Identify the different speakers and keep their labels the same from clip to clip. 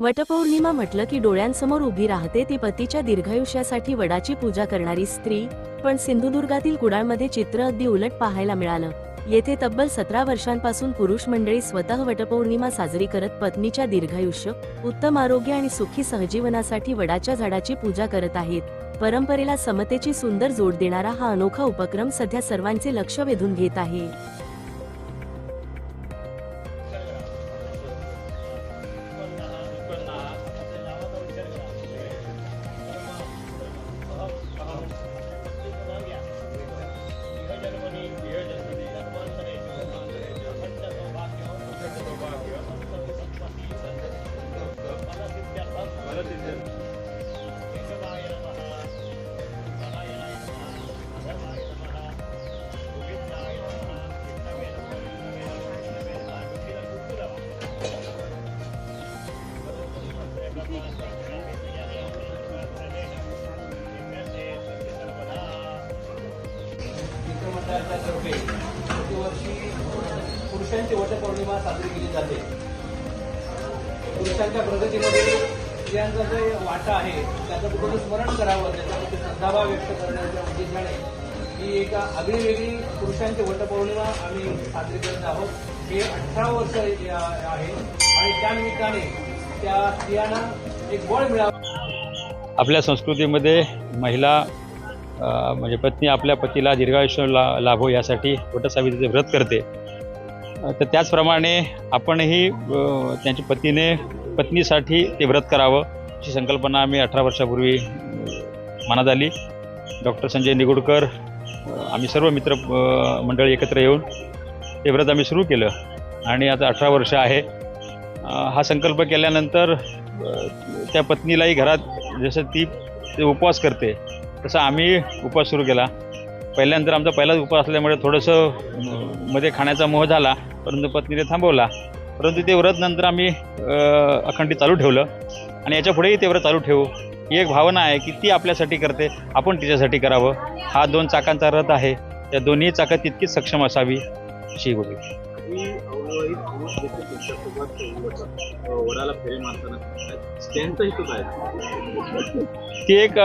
Speaker 1: वटपौर्णिमा म्हटलं की डोळ्यांसमोर उभी राहते ती पतीच्या दीर्घायुष्यासाठी वडाची पूजा करणारी स्त्री। पण सिंधुदुर्गातील कुडाळमध्ये चित्र अगदी उलट पाहायला मिळालं। येथे तब्बल 17 वर्षांपासून पुरुष मंडळी स्वतः वटपौर्णिमा साजरी करत पत्नीच्या दीर्घायुष्य, उत्तम आरोग्य आणि सुखी सहजीवनासाठी वडाच्या झाडाची पूजा करत आहेत। परंपरेला समतेची सुंदर जोड देणारा हा अनोखा उपक्रम सध्या सर्वांचे लक्ष वेधून घेत आहे।
Speaker 2: तर्फे प्रतिवर्षी पुरुषांची वटपौर्णिमा साजरी केली जाते। पुरुषांच्या प्रगतीमध्ये स्त्रियांचा जो वाटा आहे त्याचं कुठे स्मरण करावं, त्याच्यामध्ये श्रद्धाभाव व्यक्त करण्याच्या उद्देशाने ही एक आगळीवेगळी पुरुषांची वटपौर्णिमा आम्ही साजरी करत आहोत। हे 18 वर्ष आहे आणि त्या निमित्ताने त्या स्त्रियांना एक बळ मिळावं।
Speaker 3: आपल्या संस्कृतीमध्ये महिला म्हणजे पत्नी आपल्या पतीला दीर्घायुष्य लाभो यासाठी वटसावित्रीचे व्रत करते। तर त्याचप्रमाणे आपणही त्यांच्या पत्नीसाठी ते व्रत करावं अशी संकल्पना आम्ही 18 वर्षापूर्वी मनात आली। डॉक्टर संजय निगुडकर आम्ही सर्व मित्र मंडळी एकत्र येऊन ते व्रत आम्ही सुरू केलं आणि आता 18 वर्ष आहे। हा संकल्प केल्यानंतर त्या पत्नीलाही घरात जसं ती उपवास करते तसं आम्ही उपवास सुरू केला। पहिल्यानंतर आमचा पहिलाच उपवास असल्यामुळे थोडंसं मध्ये खाण्याचा मोह झाला, परंतु पत्नीने थांबवला। परंतु ते व्रत नंतर आम्ही अखंडित चालू ठेवलं आणि याच्या पुढेही ते व्रत चालू ठेवू। ही एक भावना आहे की ती आपल्यासाठी करते, आपण तिच्यासाठी करावं। हा 2 चाकांचा रथ आहे, त्या दोन्ही चाकं तितकीच सक्षम असावी अशी गोष्ट।
Speaker 4: वडाला फेरे मारताना त्यांचा हेतू काय?
Speaker 3: ती एक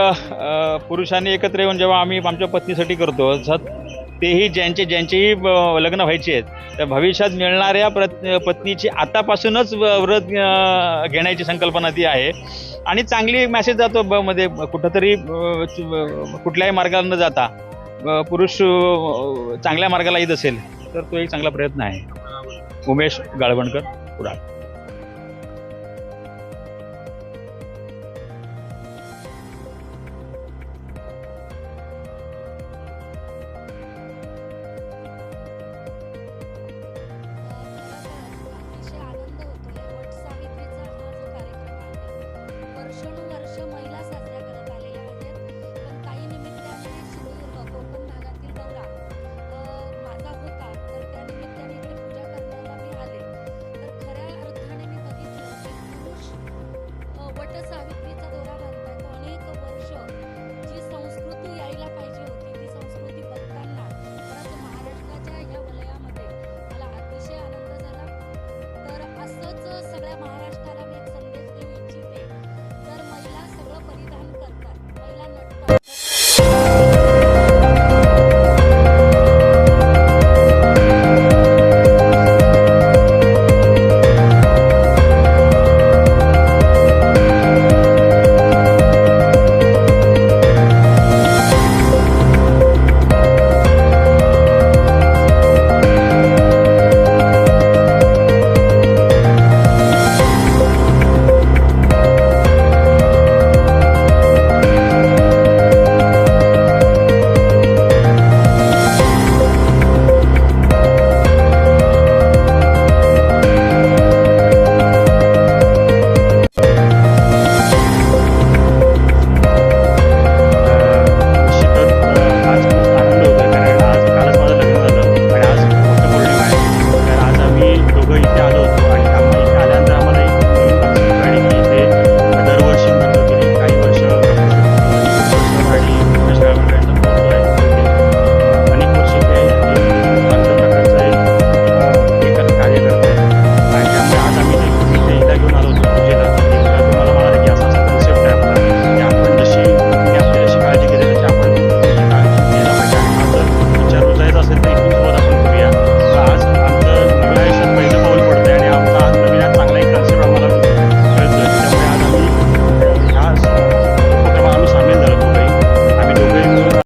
Speaker 3: पुरुषांनी एकत्र येऊन जेव्हा आम्ही आमच्या पत्नीसाठी करतो, तेही ज्यांचेही लग्न व्हायचे आहेत त्या भविष्यात मिळणाऱ्या पत्नीची आतापासूनच व्रत घेण्याची संकल्पना ती आहे आणि चांगली मेसेज जातो मध्ये कुठंतरी कुठल्याही मार्गाला न जाता पुरुष चांगल्या मार्गाला येत असेल तर तो एक चांगला प्रयत्न आहे। उमेश गाळवणकर, कुडाळ।
Speaker 5: वट सावित्री